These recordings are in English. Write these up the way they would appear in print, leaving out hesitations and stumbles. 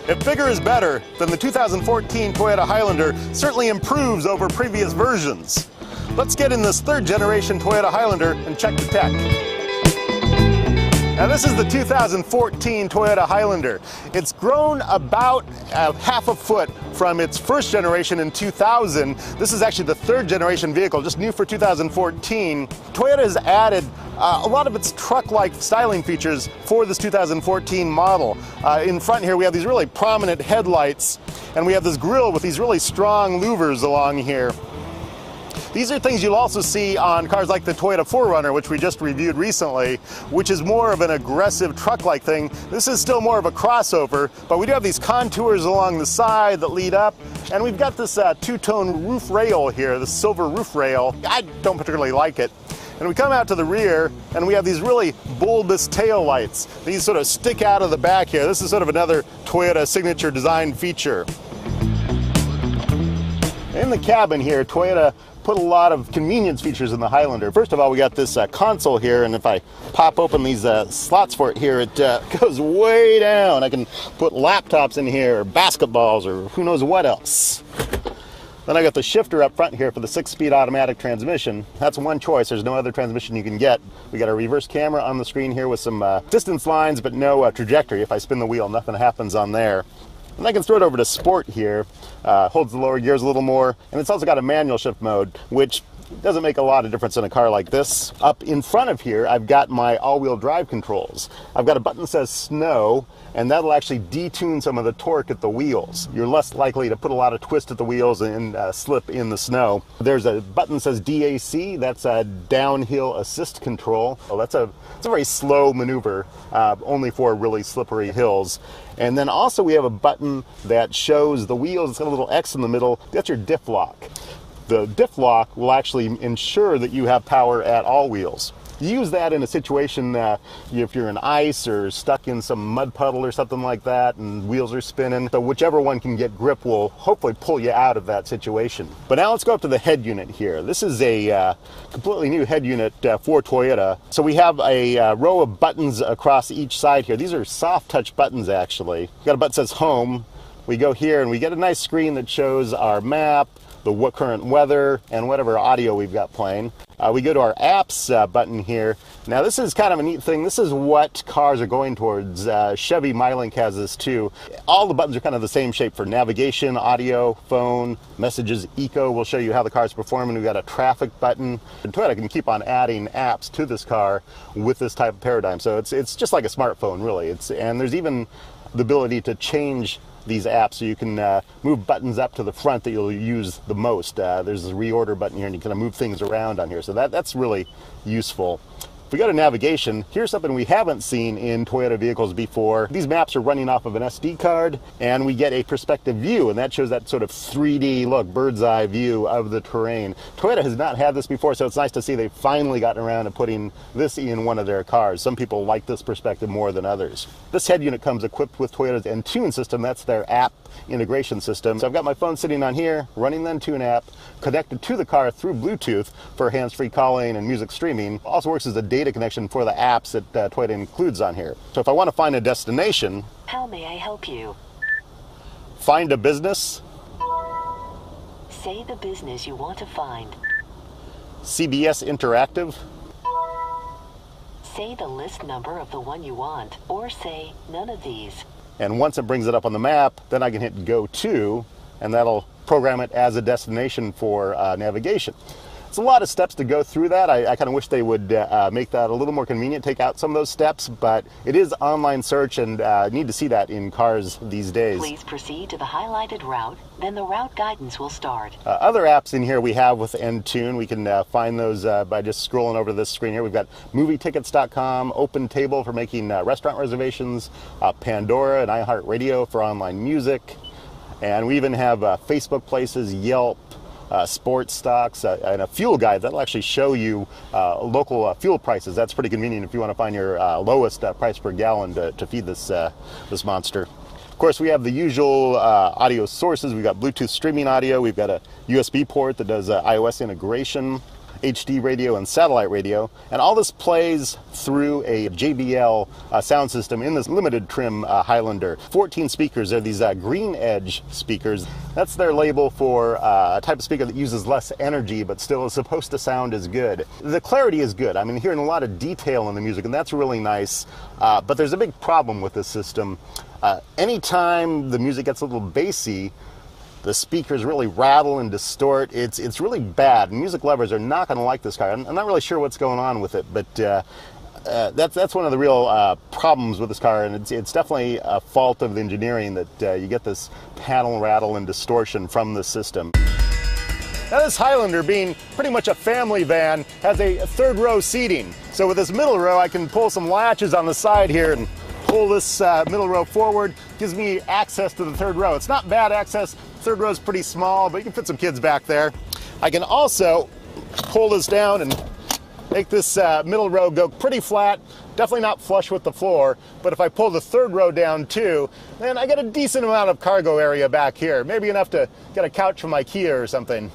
If bigger is better, then the 2014 Toyota Highlander certainly improves over previous versions. Let's get in this third generation Toyota Highlander and check the tech. Now this is the 2014 Toyota Highlander. It's grown about half a foot from its first generation in 2000. This is actually the third generation vehicle, just new for 2014. Toyota has added a lot of its truck-like styling features for this 2014 model. In front here we have these really prominent headlights, and we have this grille with these really strong louvers along here. These are things you'll also see on cars like the Toyota 4Runner, which we just reviewed recently, which is more of an aggressive truck-like thing. This is still more of a crossover, but we do have these contours along the side that lead up, and we've got this two-tone roof rail here, the silver roof rail. I don't particularly like it. And we come out to the rear, and we have these really bulbous tail lights. These sort of stick out of the back here. This is sort of another Toyota signature design feature. In the cabin here, Toyota put a lot of convenience features in the Highlander. First of all, we got this console here, and if I pop open these slots for it here, it goes way down. I can put laptops in here, or basketballs, or who knows what else. Then I got the shifter up front here for the 6-speed automatic transmission. That's one choice. There's no other transmission you can get. We got a reverse camera on the screen here with some distance lines, but no trajectory. If I spin the wheel, nothing happens on there. And I can throw it over to Sport here. Holds the lower gears a little more. And it's also got a manual shift mode, which doesn't make a lot of difference in a car like this. Up in front of here, I've got my all-wheel drive controls. I've got a button that says snow, and that'll actually detune some of the torque at the wheels. You're less likely to put a lot of twist at the wheels and slip in the snow. There's a button that says DAC, that's a downhill assist control. Well, it's a very slow maneuver, only for really slippery hills. And then also we have a button that shows the wheels. It's got a little X in the middle. That's your diff lock. The diff lock will actually ensure that you have power at all wheels. You use that in a situation if you're in ice or stuck in some mud puddle or something like that and wheels are spinning. So whichever one can get grip will hopefully pull you out of that situation. But now let's go up to the head unit here. This is a completely new head unit for Toyota. So we have a row of buttons across each side here. These are soft touch buttons actually. We've got a button that says home. We go here and we get a nice screen that shows our map, the current weather, and whatever audio we've got playing. We go to our apps button here. Now this is kind of a neat thing. This is what cars are going towards. Chevy MyLink has this too. All the buttons are kind of the same shape for navigation, audio, phone, messages. Eco will show you how the car's performing. We've got a traffic button. And Toyota can keep on adding apps to this car with this type of paradigm. So it's just like a smartphone really. And there's even the ability to change these apps, so you can move buttons up to the front that you'll use the most. There's a reorder button here, and you can move things around on here, so that's really useful. If we go to navigation, here's something we haven't seen in Toyota vehicles before. These maps are running off of an SD card, and we get a perspective view, and that shows that sort of 3D look, bird's eye view of the terrain. Toyota has not had this before, so it's nice to see they've finally gotten around to putting this in one of their cars. Some people like this perspective more than others. This head unit comes equipped with Toyota's Entune system. That's their app integration system. So I've got my phone sitting on here, running the Entune app, connected to the car through Bluetooth for hands-free calling and music streaming. Also works as a data connection for the apps that Toyota includes on here. So if I want to find a destination, how may I help you? Find a business. Say the business you want to find. CBS Interactive. Say the list number of the one you want, or say none of these. And once it brings it up on the map, then I can hit Go To, and that'll program it as a destination for navigation. It's a lot of steps to go through that. I kind of wish they would make that a little more convenient, take out some of those steps, but it is online search, and need to see that in cars these days. Please proceed to the highlighted route, then the route guidance will start. Other apps in here we have with Entune. We can find those by just scrolling over this screen here. We've got movietickets.com, Open Table for making restaurant reservations, Pandora and iHeartRadio for online music, and we even have Facebook Places, Yelp, sports stocks, and a fuel guide that'll actually show you local fuel prices. That's pretty convenient if you want to find your lowest price per gallon to feed this monster. Of course, we have the usual audio sources. We've got Bluetooth streaming audio. We've got a USB port that does iOS integration. HD radio and satellite radio, and all this plays through a JBL sound system in this limited trim Highlander. 14 speakers. They're these green edge speakers. That's their label for a type of speaker that uses less energy but still is supposed to sound as good. The clarity is good. I mean, hearing a lot of detail in the music, and that's really nice. But there's a big problem with this system. Anytime the music gets a little bassy, the speakers really rattle and distort. It's really bad. Music lovers are not going to like this car. I'm not really sure what's going on with it, but that's one of the real problems with this car, and it's definitely a fault of the engineering that you get this panel rattle and distortion from the system. Now, this Highlander, being pretty much a family van, has a third row seating. So with this middle row, I can pull some latches on the side here and pull this middle row forward. Gives me access to the third row. It's not bad access. Third row is pretty small, but you can fit some kids back there. I can also pull this down and make this middle row go pretty flat. Definitely not flush with the floor, but if I pull the third row down too, then I get a decent amount of cargo area back here. Maybe enough to get a couch from IKEA or something.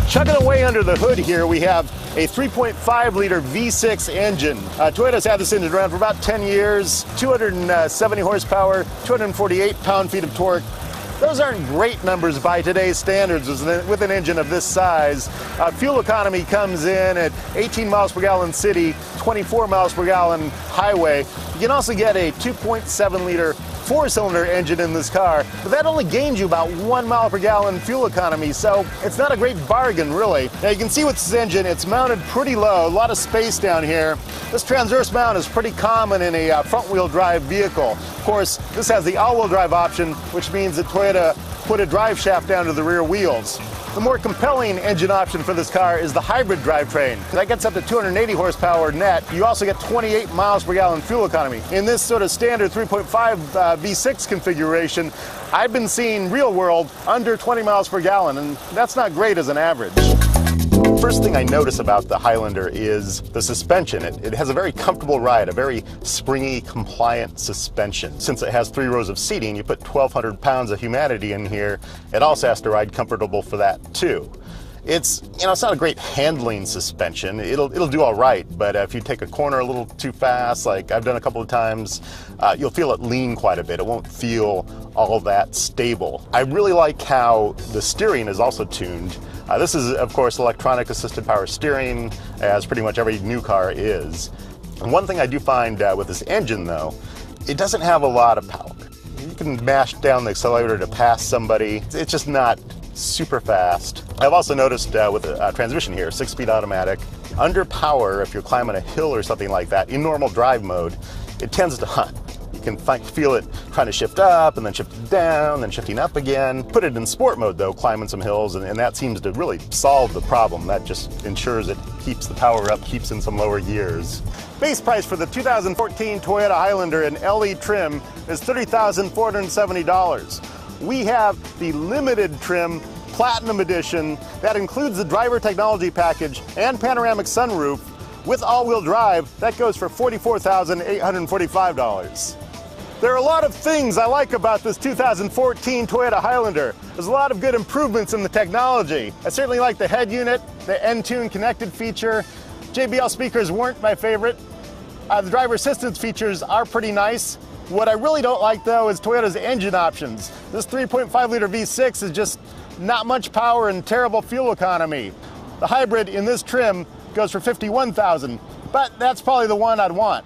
Chugging away under the hood here, we have a 3.5 liter V6 engine. Toyota's had this engine around for about 10 years, 270 horsepower, 248 pound-feet of torque. Those aren't great numbers by today's standards with an engine of this size. Fuel economy comes in at 18 miles per gallon city, 24 miles per gallon highway. You can also get a 2.7 liter four-cylinder engine in this car, but that only gains you about 1 mile per gallon fuel economy, so it's not a great bargain, really. Now, you can see with this engine, it's mounted pretty low, a lot of space down here. This transverse mount is pretty common in a front-wheel drive vehicle. Of course, this has the all-wheel drive option, which means that Toyota put a drive shaft down to the rear wheels. The more compelling engine option for this car is the hybrid drivetrain. That gets up to 280 horsepower net. You also get 28 miles per gallon fuel economy. In this sort of standard 3.5 V6 configuration, I've been seeing real world under 20 miles per gallon, and that's not great as an average. First thing I notice about the Highlander is the suspension. It has a very comfortable ride, a very springy, compliant suspension. Since it has 3 rows of seating, you put 1,200 pounds of humanity in here. It also has to ride comfortable for that too. It's not a great handling suspension. It'll do all right, but if you take a corner a little too fast, like I've done a couple of times, you'll feel it lean quite a bit. It won't feel all that stable. I really like how the steering is also tuned. This is, of course, electronic assisted power steering, as pretty much every new car is. And one thing I do find with this engine, though, it doesn't have a lot of power. You can mash down the accelerator to pass somebody. It's just not super fast. I've also noticed with the transmission here, 6-speed automatic, under power, if you're climbing a hill or something like that, in normal drive mode, it tends to hunt. You can feel it trying to shift up and then shift down, then shifting up again. Put it in sport mode though, climbing some hills, and that seems to really solve the problem. That just ensures it keeps the power up, keeps in some lower gears. Base price for the 2014 Toyota Highlander in LE trim is $30,470. We have the limited trim Platinum Edition that includes the driver technology package and panoramic sunroof with all-wheel drive. That goes for $44,845. There are a lot of things I like about this 2014 Toyota Highlander. There's a lot of good improvements in the technology. I certainly like the head unit, the N-Tune connected feature. JBL speakers weren't my favorite. The driver assistance features are pretty nice. What I really don't like, though, is Toyota's engine options. This 3.5 liter V6 is just not much power and terrible fuel economy. The hybrid in this trim goes for $51,000, but that's probably the one I'd want.